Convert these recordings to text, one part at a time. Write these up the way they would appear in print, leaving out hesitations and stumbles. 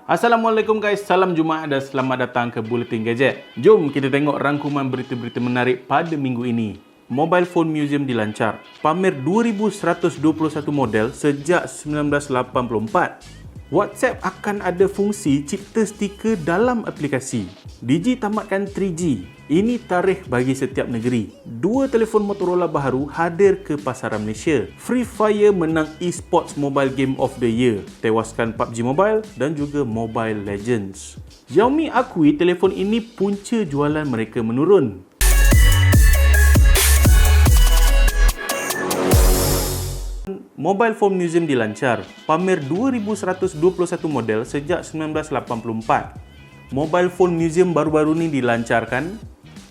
Assalamualaikum guys, salam Jumaat dan selamat datang ke Bulletin Gadget. Jom kita tengok rangkuman berita-berita menarik pada minggu ini. Mobile Phone Museum dilancar, pamer 2121 model sejak 1984. WhatsApp akan ada fungsi cipta stiker dalam aplikasi. Digi tamatkan 3G. Ini tarikh bagi setiap negeri. Dua telefon Motorola baharu hadir ke pasaran Malaysia. Free Fire menang eSports Mobile Game of the Year. Tewaskan PUBG Mobile dan juga Mobile Legends. Xiaomi akui telefon ini punca jualan mereka menurun. Mobile Phone Museum dilancar, pamer 2121 model sejak 1984. Mobile Phone Museum baru-baru ni dilancarkan,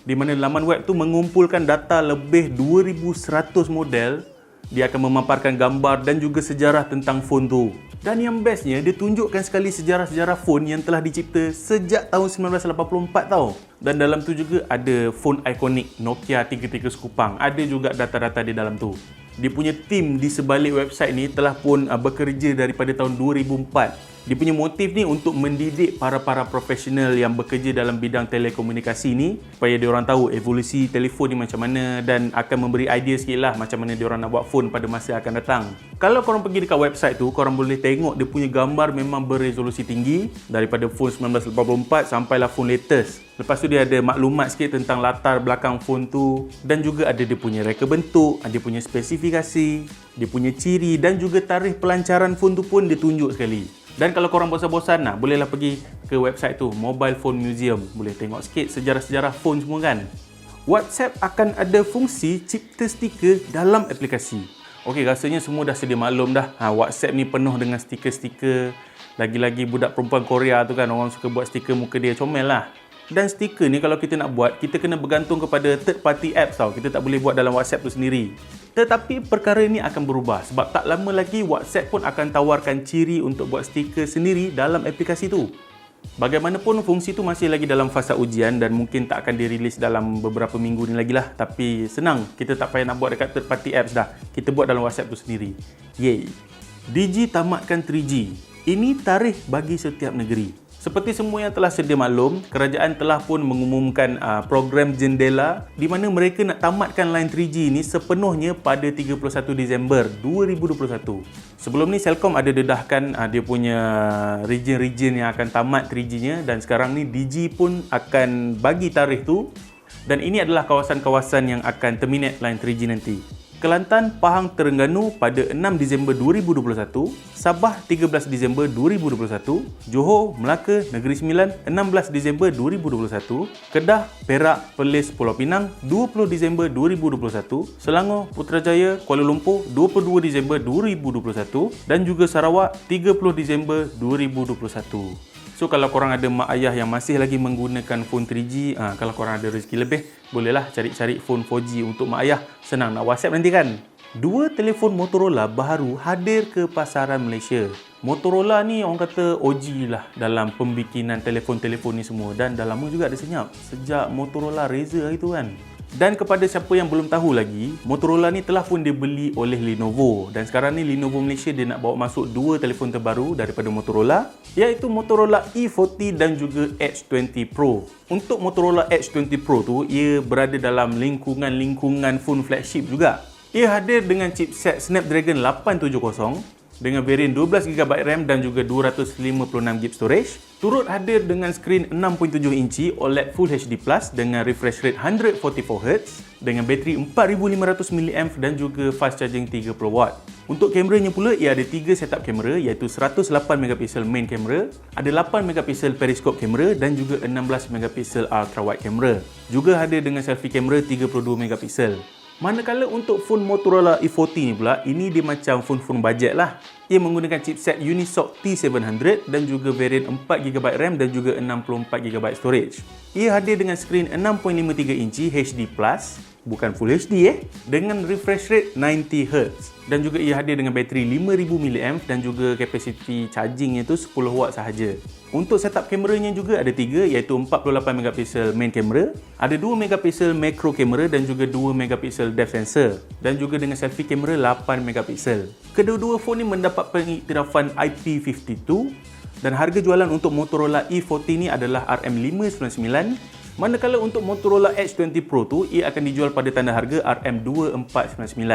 di mana laman web tu mengumpulkan data lebih 2100 model. Dia akan memaparkan gambar dan juga sejarah tentang phone tu. Dan yang bestnya, dia tunjukkan sekali sejarah-sejarah phone yang telah dicipta sejak tahun 1984 tau. Dan dalam tu juga ada phone ikonik Nokia 33 Sekupang. Ada juga data-data di dalam tu. Dia punya tim di sebalik website ni telah pun bekerja daripada tahun 2004. Dia punya motif ni untuk mendidik para-para profesional yang bekerja dalam bidang telekomunikasi ni supaya diorang tahu evolusi telefon ni macam mana dan akan memberi idea sikit lah macam mana diorang nak buat phone pada masa akan datang. Kalau korang pergi dekat website tu, korang boleh tengok dia punya gambar memang beresolusi tinggi daripada phone 1984 sampailah phone latest. Lepas tu dia ada maklumat sikit tentang latar belakang phone tu dan juga ada dia punya reka bentuk, dia punya spesifikasi, dia punya ciri dan juga tarikh pelancaran phone tu pun dia tunjuk sekali. Dan kalau korang bosan-bosan bolehlah pergi ke website tu, Mobile Phone Museum. Boleh tengok sikit sejarah-sejarah phone semua kan. WhatsApp akan ada fungsi cipta stiker dalam aplikasi. Okey, rasanya semua dah sedia maklum dah. WhatsApp ni penuh dengan stiker-stiker. Lagi-lagi budak perempuan Korea tu kan, orang suka buat stiker muka dia, comel lah. Dan stiker ni kalau kita nak buat, kita kena bergantung kepada third party apps tau. Kita tak boleh buat dalam WhatsApp tu sendiri. Tetapi perkara ini akan berubah sebab tak lama lagi WhatsApp pun akan tawarkan ciri untuk buat stiker sendiri dalam aplikasi tu. Bagaimanapun fungsi tu masih lagi dalam fasa ujian dan mungkin tak akan dirilis dalam beberapa minggu ni lagi lah. Tapi senang, kita tak payah nak buat dekat third party apps dah. Kita buat dalam WhatsApp tu sendiri. Yeay. Digi tamatkan 3G. Ini tarikh bagi setiap negeri. Seperti semua yang telah sedia maklum, kerajaan telah pun mengumumkan program jendela di mana mereka nak tamatkan line 3G ni sepenuhnya pada 31 Disember 2021. Sebelum ni Celcom ada dedahkan dia punya region-region yang akan tamat 3G-nya dan sekarang ni Digi pun akan bagi tarikh tu dan ini adalah kawasan-kawasan yang akan terminate line 3G nanti. Kelantan, Pahang, Terengganu pada 6 Disember 2021, Sabah 13 Disember 2021, Johor, Melaka, Negeri Sembilan 16 Disember 2021, Kedah, Perak, Perlis, Pulau Pinang 20 Disember 2021, Selangor, Putrajaya, Kuala Lumpur 22 Disember 2021 dan juga Sarawak 30 Disember 2021. So kalau korang ada mak ayah yang masih lagi menggunakan phone 3G, kalau korang ada rezeki lebih, bolehlah cari-cari phone 4G untuk mak ayah. Senang nak WhatsApp nanti kan. Dua telefon Motorola baharu hadir ke pasaran Malaysia. Motorola ni orang kata OG lah dalam pembikinan telefon-telefon ni semua dan dah lama juga ada senyap. Sejak Motorola Razr itu kan. Dan kepada siapa yang belum tahu lagi, Motorola ni telah pun dibeli oleh Lenovo. Dan sekarang ni Lenovo Malaysia dia nak bawa masuk dua telefon terbaru daripada Motorola, iaitu Motorola E40 dan juga Edge20 Pro. Untuk Motorola Edge20 Pro tu, ia berada dalam lingkungan phone flagship juga. Ia hadir dengan chipset Snapdragon 870 dengan varian 12GB RAM dan juga 256GB storage. Turut hadir dengan skrin 6.7 inci OLED Full HD Plus dengan refresh rate 144Hz dengan bateri 4500 mAh dan juga fast charging 30W. Untuk kameranya pula, ia ada 3 setup kamera iaitu 108MP main kamera, ada 8MP periscope kamera dan juga 16MP ultra wide kamera. Juga hadir dengan selfie kamera 32MP. Manakala untuk phone Motorola E40 ni pula, ini dia macam phone-phone bajet lah. Ia menggunakan chipset Unisoc T700 dan juga varian 4GB RAM dan juga 64GB storage. Ia hadir dengan skrin 6.53 inci HD+, bukan Full HD dengan refresh rate 90Hz. Dan juga ia hadir dengan bateri 5000 mAh dan juga kapasiti chargingnya tu 10W sahaja. Untuk setup kameranya juga ada 3 iaitu 48MP main kamera, ada 2MP macro kamera dan juga 2MP depth sensor dan juga dengan selfie kamera 8MP. Kedua-dua phone ni mendapat pengiktirafan IP52 Dan harga jualan untuk Motorola E40 ni adalah RM599. Manakala untuk Motorola Edge 20 Pro tu, ia akan dijual pada tanda harga RM2499.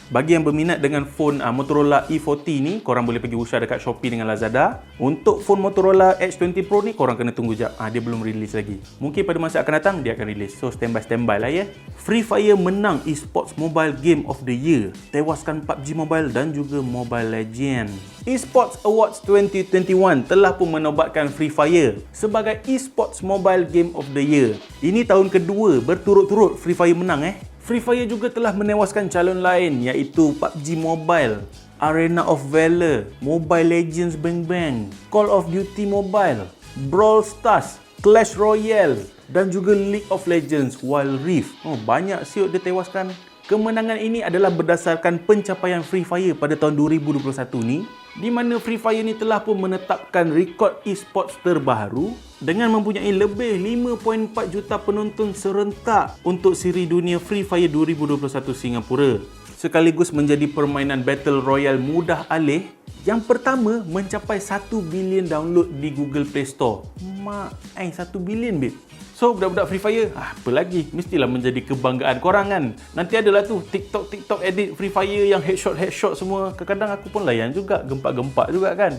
Bagi yang berminat dengan phone Motorola E40 ni, korang boleh pergi usah dekat Shopee dengan Lazada. Untuk phone Motorola Edge 20 Pro ni, korang kena tunggu jap. Dia belum release lagi. Mungkin pada masa akan datang, dia akan release. So, standby lah ya. Free Fire menang Esports Mobile Game of the Year. Tewaskan PUBG Mobile dan juga Mobile Legends. Esports Awards 2021 telah pun menobatkan Free Fire sebagai Esports Mobile Game of the Year. Ini tahun kedua berturut-turut Free Fire menang. Free Fire juga telah menewaskan calon lain iaitu PUBG Mobile, Arena of Valor, Mobile Legends Bang Bang, Call of Duty Mobile, Brawl Stars, Clash Royale dan juga League of Legends Wild Rift. Banyak siut dia tewaskan. Kemenangan ini adalah berdasarkan pencapaian Free Fire pada tahun 2021 ni, di mana Free Fire ni telah pun menetapkan rekod e-sports terbaru dengan mempunyai lebih 5.4 juta penonton serentak untuk siri dunia Free Fire 2021 Singapura. Sekaligus menjadi permainan Battle Royale mudah alih yang pertama mencapai 1 bilion download di Google Play Store. 1 bilion babe. So, budak-budak Free Fire, apa lagi? Mestilah menjadi kebanggaan korang kan? Nanti adalah tu TikTok edit Free Fire yang headshot semua. Kadang-kadang aku pun layan juga, gempak-gempak juga kan?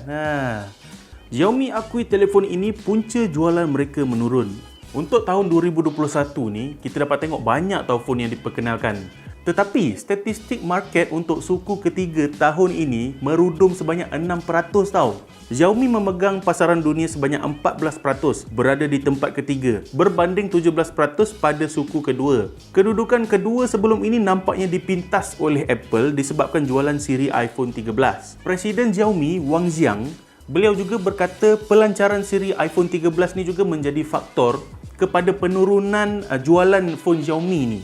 Xiaomi akui telefon ini punca jualan mereka menurun. Untuk tahun 2021 ni, kita dapat tengok banyak tau phone yang diperkenalkan. Tetapi, statistik market untuk suku ketiga tahun ini merudum sebanyak 6% tau. Xiaomi memegang pasaran dunia sebanyak 14%, berada di tempat ketiga, berbanding 17% pada suku kedua. Kedudukan kedua sebelum ini nampaknya dipintas oleh Apple disebabkan jualan siri iPhone 13. Presiden Xiaomi, Wang Xiang, beliau juga berkata pelancaran siri iPhone 13 ni juga menjadi faktor kepada penurunan jualan phone Xiaomi ni.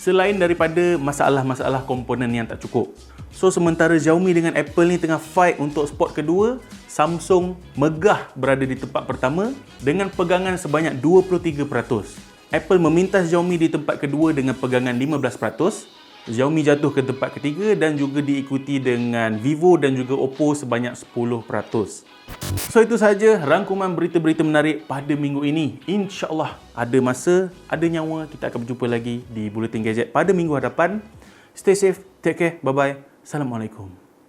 Selain daripada masalah-masalah komponen yang tak cukup. So, sementara Xiaomi dengan Apple ni tengah fight untuk spot kedua, Samsung megah berada di tempat pertama dengan pegangan sebanyak 23%. Apple memintas Xiaomi di tempat kedua dengan pegangan 15%. Xiaomi jatuh ke tempat ketiga dan juga diikuti dengan Vivo dan juga Oppo sebanyak 10%. So, itu sahaja rangkuman berita-berita menarik pada minggu ini. InsyaAllah ada masa, ada nyawa, kita akan berjumpa lagi di Buletin Gadget pada minggu hadapan. Stay safe, take care, bye-bye. Assalamualaikum.